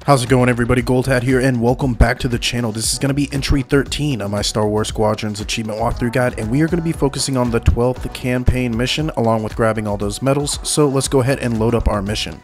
How's it going, everybody? Goldhat here, and welcome back to the channel. This is going to be entry 13 of my Star Wars Squadrons achievement walkthrough guide, and we are going to be focusing on the 12th campaign mission along with grabbing all those medals. So let's go ahead and load up our mission.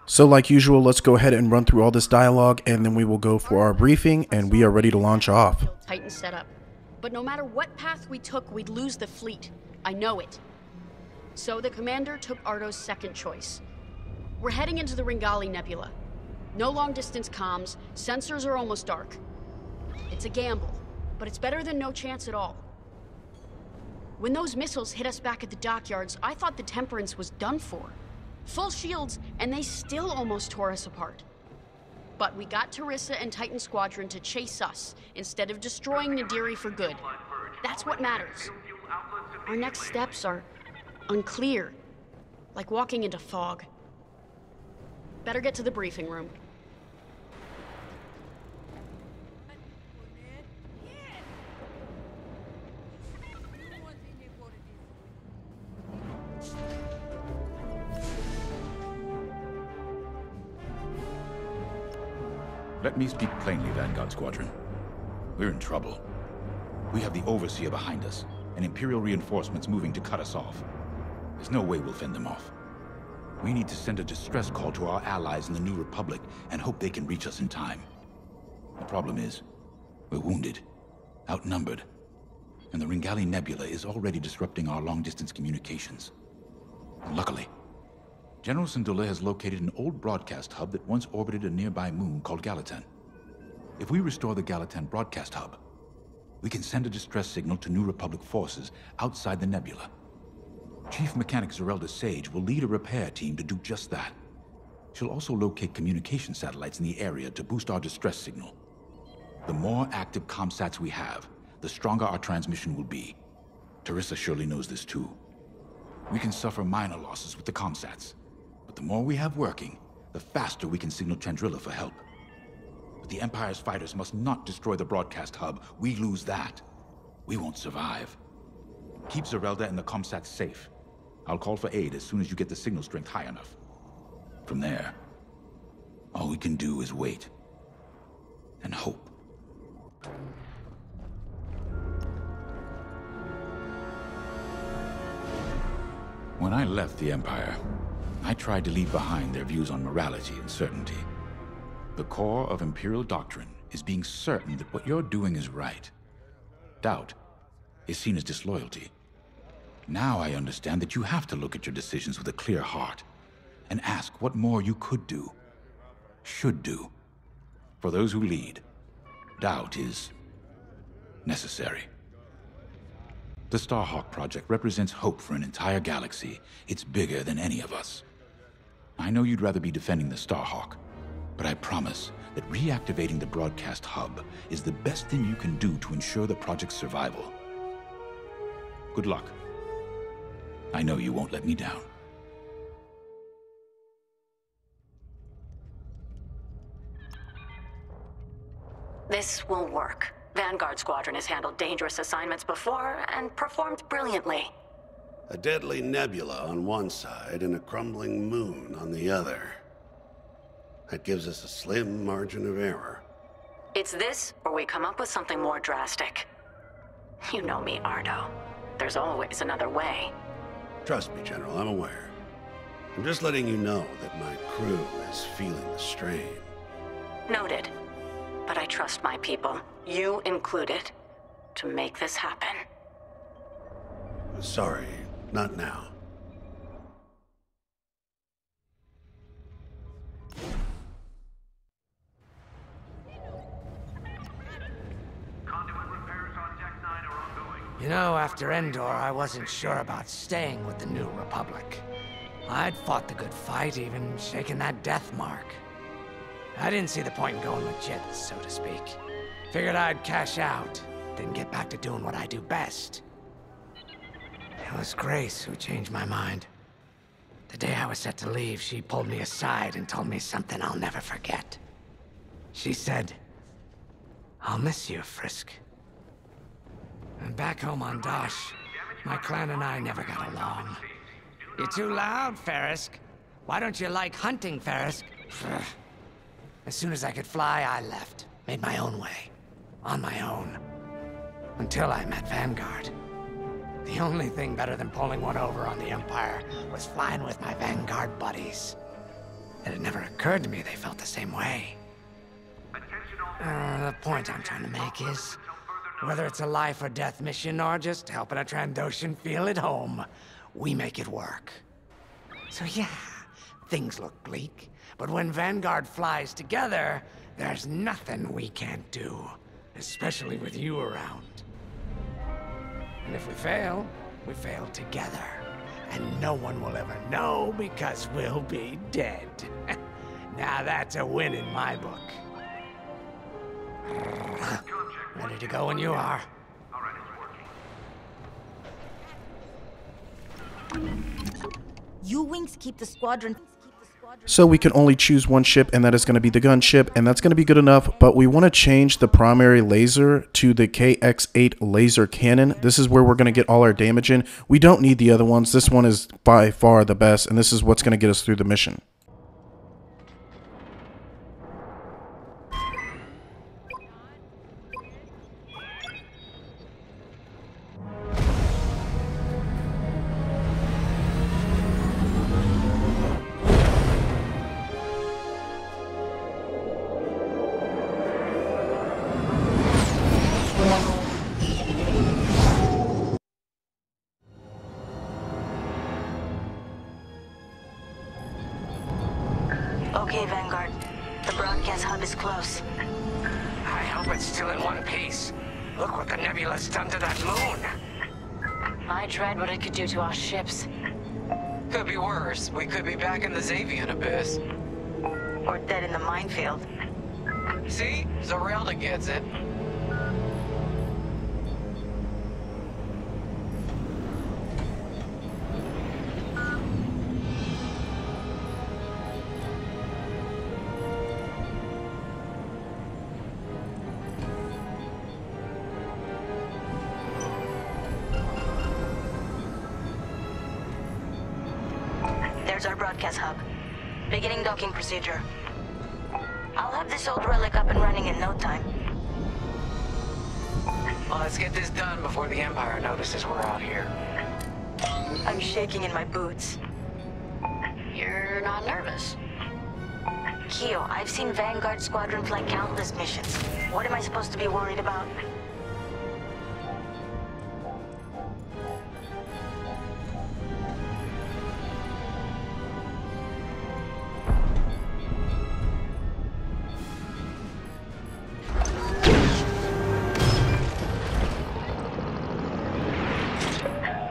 So like usual, let's go ahead and run through all this dialogue, and then we will go for our briefing, and we are ready to launch off. Titan setup. But no matter what path we took, we'd lose the fleet. I know it. So the commander took Ardo's second choice. We're heading into the Ringali Nebula. No long-distance comms, sensors are almost dark. It's a gamble, but it's better than no chance at all. When those missiles hit us back at the dockyards, I thought the Temperance was done for. Full shields, and they still almost tore us apart. But we got Terissa and Titan Squadron to chase us, instead of destroying Nadiri for good. That's what matters. Our next steps are unclear, like walking into fog. Better get to the briefing room. Let me speak plainly, Vanguard Squadron. We're in trouble. We have the Overseer behind us, and Imperial reinforcements moving to cut us off. There's no way we'll fend them off. We need to send a distress call to our allies in the New Republic and hope they can reach us in time. The problem is, we're wounded, outnumbered, and the Ringali Nebula is already disrupting our long-distance communications. And luckily, General Syndulla has located an old broadcast hub that once orbited a nearby moon called Gallatin. If we restore the Gallatin broadcast hub, we can send a distress signal to New Republic forces outside the nebula. Chief Mechanic Zerelda Sage will lead a repair team to do just that. She'll also locate communication satellites in the area to boost our distress signal. The more active comsats we have, the stronger our transmission will be. Terissa surely knows this too. We can suffer minor losses with the comsats. But the more we have working, the faster we can signal Chandrila for help. But the Empire's fighters must not destroy the broadcast hub. We lose that, we won't survive. Keep Zerelda and the comsats safe. I'll call for aid as soon as you get the signal strength high enough. From there, all we can do is wait. And hope. When I left the Empire, I tried to leave behind their views on morality and certainty. The core of Imperial doctrine is being certain that what you're doing is right. Doubt is seen as disloyalty. Now I understand that you have to look at your decisions with a clear heart and ask what more you could do, should do. For those who lead, doubt is necessary. The Starhawk project represents hope for an entire galaxy. It's bigger than any of us. I know you'd rather be defending the Starhawk, but I promise that reactivating the broadcast hub is the best thing you can do to ensure the project's survival. Good luck. I know you won't let me down. This will work. Vanguard Squadron has handled dangerous assignments before and performed brilliantly. A deadly nebula on one side and a crumbling moon on the other. That gives us a slim margin of error. It's this, or we come up with something more drastic. You know me, Ardo. There's always another way. Trust me, General, I'm aware. I'm just letting you know that my crew is feeling the strain. Noted. But I trust my people, you included, to make this happen. Sorry, not now. You know, after Endor, I wasn't sure about staying with the New Republic. I'd fought the good fight, even shaken that death mark. I didn't see the point in going legit, so to speak. Figured I'd cash out, then get back to doing what I do best. It was Grace who changed my mind. The day I was set to leave, she pulled me aside and told me something I'll never forget. She said, "I'll miss you, Frisk." And back home on Dosh, my clan and I never got along. "You're too loud, Farisk. Why don't you like hunting, Farisk?" As soon as I could fly, I left. Made my own way. On my own. Until I met Vanguard. The only thing better than pulling one over on the Empire was flying with my Vanguard buddies. It had never occurred to me they felt the same way. The point I'm trying to make is, whether it's a life or death mission or just helping a Trandoshan feel at home, we make it work. So yeah, things look bleak, but when Vanguard flies together, there's nothing we can't do, especially with you around. And if we fail together. And no one will ever know because we'll be dead. Now that's a win in my book. Ready to go when you are. You Wings keep the squadron. So we can only choose one ship, and that is going to be the gunship, and that's going to be good enough, but we want to change the primary laser to the KX-8 laser cannon. This is where we're going to get all our damage in. We don't need the other ones. This one is by far the best, and this is what's going to get us through the mission. Okay, Vanguard. The broadcast hub is close. I hope it's still in one piece. Look what the nebula's done to that moon. I dread what it could do to our ships. Could be worse. We could be back in the Xavian Abyss. Or dead in the minefield. See? Zarelda gets it. There's our broadcast hub. Beginning docking procedure. I'll have this old relic up and running in no time. Well, let's get this done before the Empire notices we're out here. I'm shaking in my boots. You're not nervous. Keo, I've seen Vanguard Squadron fly countless missions. What am I supposed to be worried about?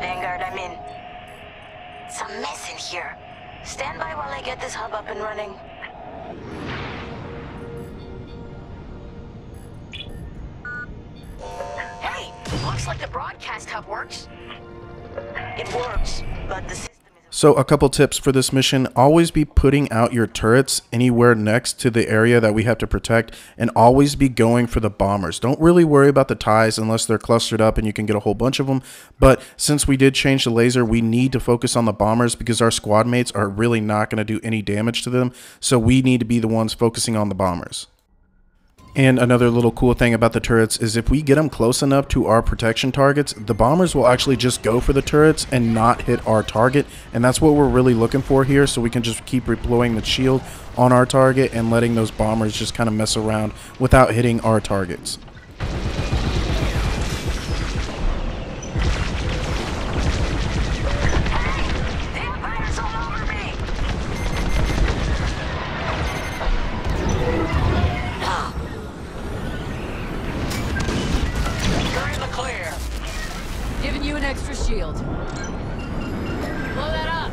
Vanguard, I'm in. It's a mess in here. Stand by while I get this hub up and running. Hey, looks like the broadcast hub works. It works, but the system is... So a couple tips for this mission: always be putting out your turrets anywhere next to the area that we have to protect, and always be going for the bombers. Don't really worry about the ties unless they're clustered up and you can get a whole bunch of them. But since we did change the laser, we need to focus on the bombers because our squad mates are really not going to do any damage to them. So we need to be the ones focusing on the bombers. And another little cool thing about the turrets is if we get them close enough to our protection targets, the bombers will actually just go for the turrets and not hit our target. And that's what we're really looking for here, so we can just keep deploying the shield on our target and letting those bombers just kind of mess around without hitting our targets. The Empire's all over me! You're in the clear. Giving you an extra shield. Blow that up.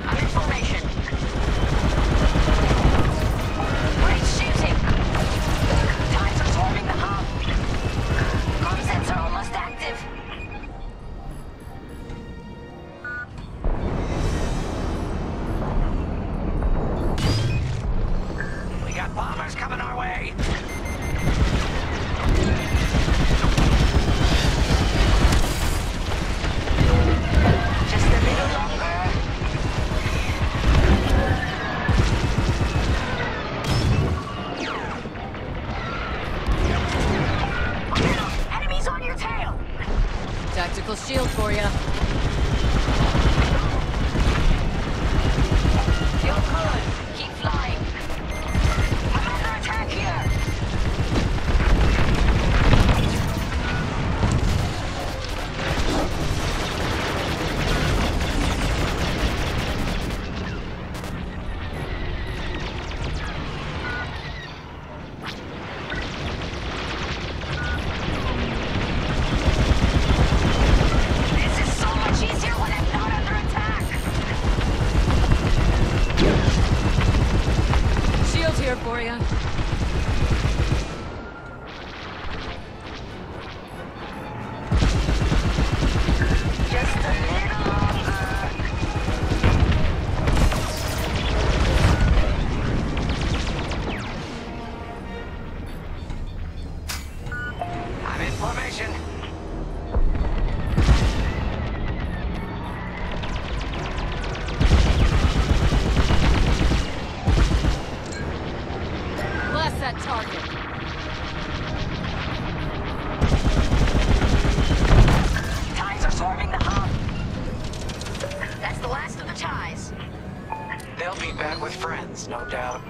I'm in formation. Range shooting. Time for swarming the hub. Comm sensor almost active. tactical shield for you. You're good. Keep flying. I'm under attack here. This is so much easier when I'm not under attack. Shield here for you. Just a little longer. I'm in formation. Blast that target. Ties are swarming the hub. That's the last of the ties. They'll be back with friends, no doubt.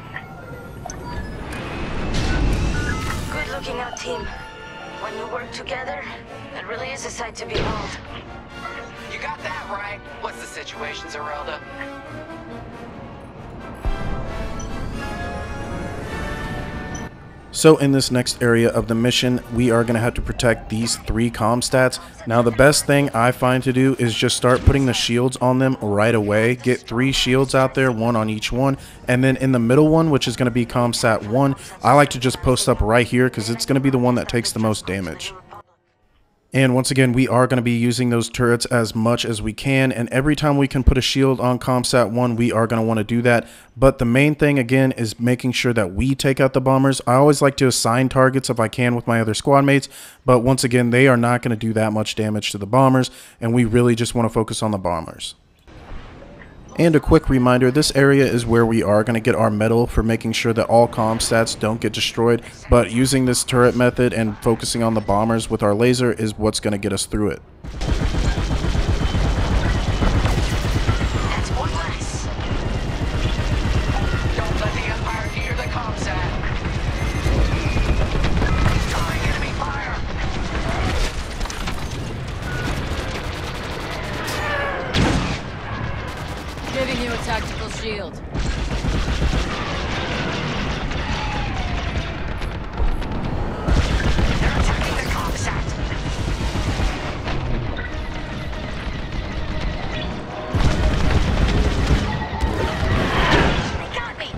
Good looking out, team. When you work together, it really is a sight to behold. You got that right. What's the situation, Zerelda? So in this next area of the mission, we are going to have to protect these 3 comm stats. Now the best thing I find to do is just start putting the shields on them right away. Get 3 shields out there, 1 on each one. And then in the middle one, which is going to be CommStat 1, I like to just post up right here because it's going to be the one that takes the most damage. And once again, we are going to be using those turrets as much as we can, and every time we can put a shield on CommSat 1, we are going to want to do that. But the main thing, again, is making sure that we take out the bombers. I always like to assign targets if I can with my other squad mates, but once again, they are not going to do that much damage to the bombers, and we really just want to focus on the bombers. And a quick reminder, this area is where we are going to get our medal for making sure that all comm stats don't get destroyed, but using this turret method and focusing on the bombers with our laser is what's going to get us through it. That's one less. Don't let the Empire hear the comsat. Drawing enemy fire. Giving you a tactical shield. They're attacking the comsat. They got me.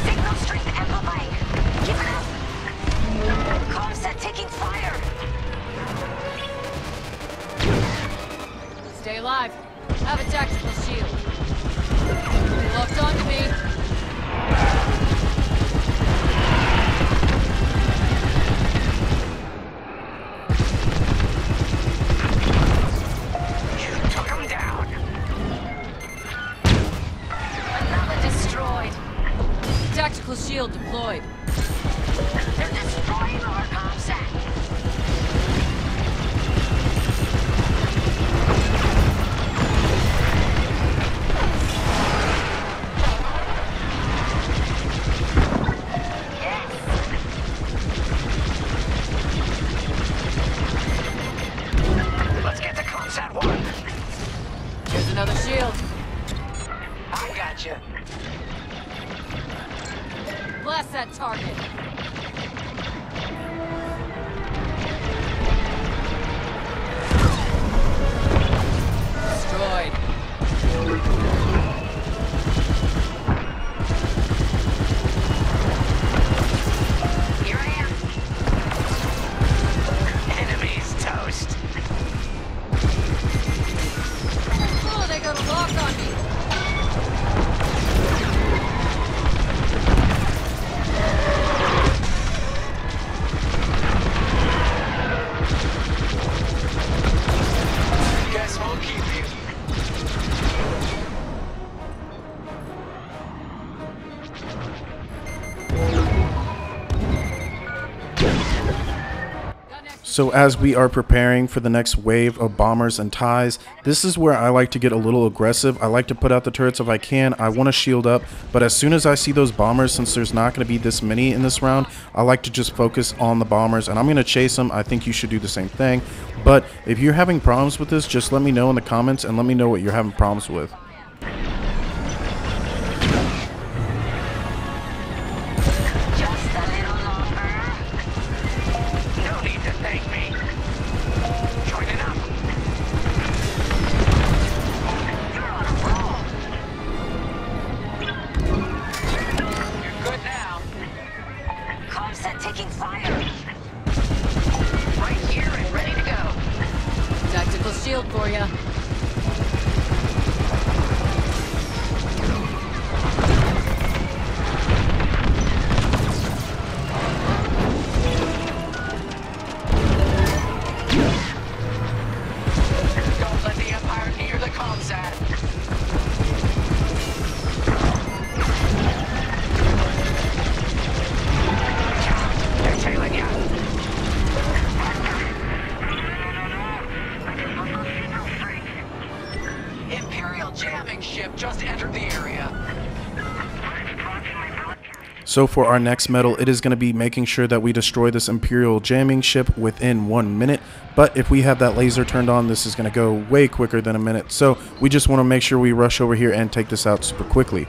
Signal strength amplifying. Keep it up. Comsat taking fire. Stay alive. Have a tactical shield. Locked onto me. You took him down. Another destroyed. Tactical shield deployed. They're destroying our comsat. Let's get to comsat 1. Here's another shield. I got you. Blast that target. Destroyed. Here I am. Enemy's toast. Oh, they got a lock on me. Guess we'll keep you. So as we are preparing for the next wave of bombers and TIEs, this is where I like to get a little aggressive. I like to put out the turrets if I can. I want to shield up, but as soon as I see those bombers, since there's not going to be this many in this round, I like to just focus on the bombers, and I'm going to chase them. I think you should do the same thing. But if you're having problems with this, just let me know in the comments and let me know what you're having problems with. Shield for you. Don't let the Empire near the comsat. They're tailing you. Imperial jamming ship just entered the area. So for our next medal, it is going to be making sure that we destroy this Imperial jamming ship within 1 minute. But if we have that laser turned on, this is going to go way quicker than a minute. So we just want to make sure we rush over here and take this out super quickly.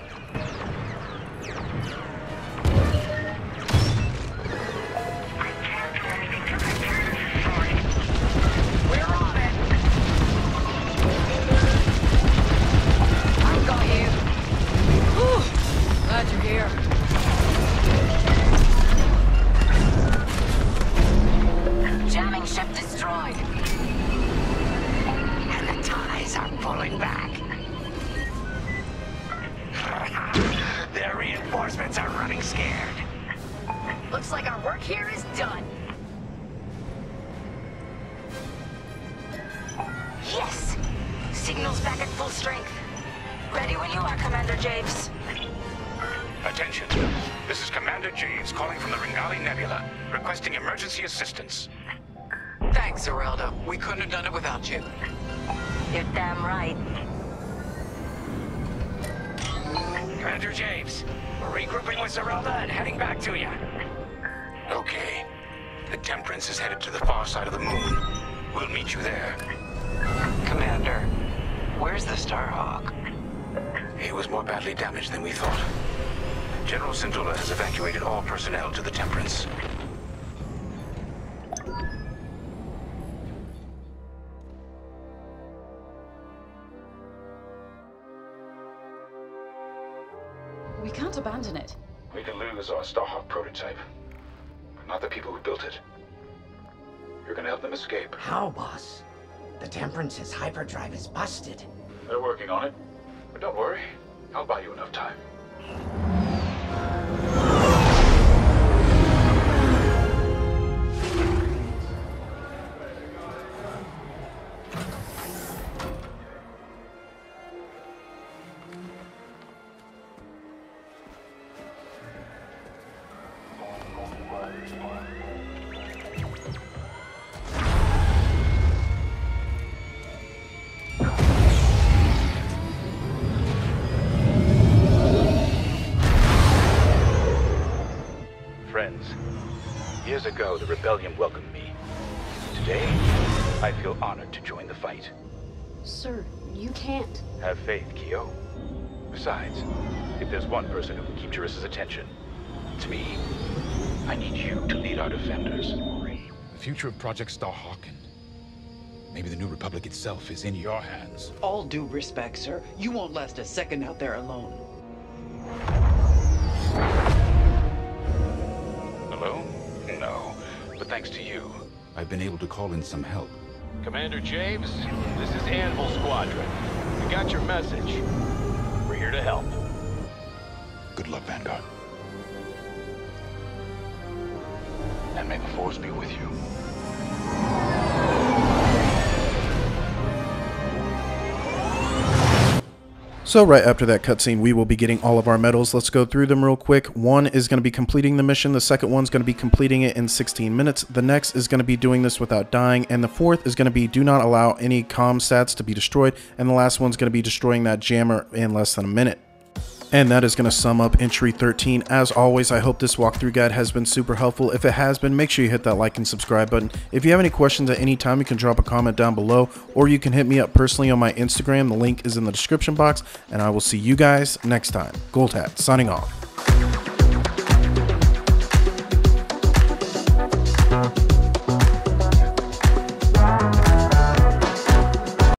Their reinforcements are running scared. Looks like our work here is done. Yes! Signal's back at full strength. Ready when you are, Commander Javes. Attention. This is Commander Javes calling from the Ringali Nebula, requesting emergency assistance. Thanks, Zerelda. We couldn't have done it without you. You're damn right. Commander Javes, we're regrouping with Zerelda and heading back to you. Okay. The Temperance is headed to the far side of the moon. We'll meet you there. Commander, where's the Starhawk? It was more badly damaged than we thought. General Syndulla has evacuated all personnel to the Temperance. We can't abandon it. We can lose our Starhawk prototype, but not the people who built it. You're gonna help them escape. How, boss? The Temperance's hyperdrive is busted. They're working on it, but don't worry. I'll buy you enough time. Friends, years ago the Rebellion welcomed me. Today, I feel honored to join the fight. Sir, you can't. Have faith, Kyo. Besides, if there's one person who can keep Jarissa's attention, it's me. I need you to lead our defenders. The future of Project Starhawk and maybe the New Republic itself is in your hands. All due respect, sir. You won't last a second out there alone. Alone? No. But thanks to you, I've been able to call in some help. Commander Javes, this is Anvil Squadron. We got your message. We're here to help. Good luck, Vanguard. And may the Force be with you. So right after that cutscene, we will be getting all of our medals. Let's go through them real quick. One is going to be completing the mission. The second one's going to be completing it in 16 minutes. The next is going to be doing this without dying. And the fourth is going to be do not allow any comm sats to be destroyed. And the last one's going to be destroying that jammer in less than a minute. And that is going to sum up entry 13. As always, I hope this walkthrough guide has been super helpful. If it has been, make sure you hit that like and subscribe button. If you have any questions at any time, you can drop a comment down below, or you can hit me up personally on my Instagram. The link is in the description box, and I will see you guys next time. Goldhat, signing off.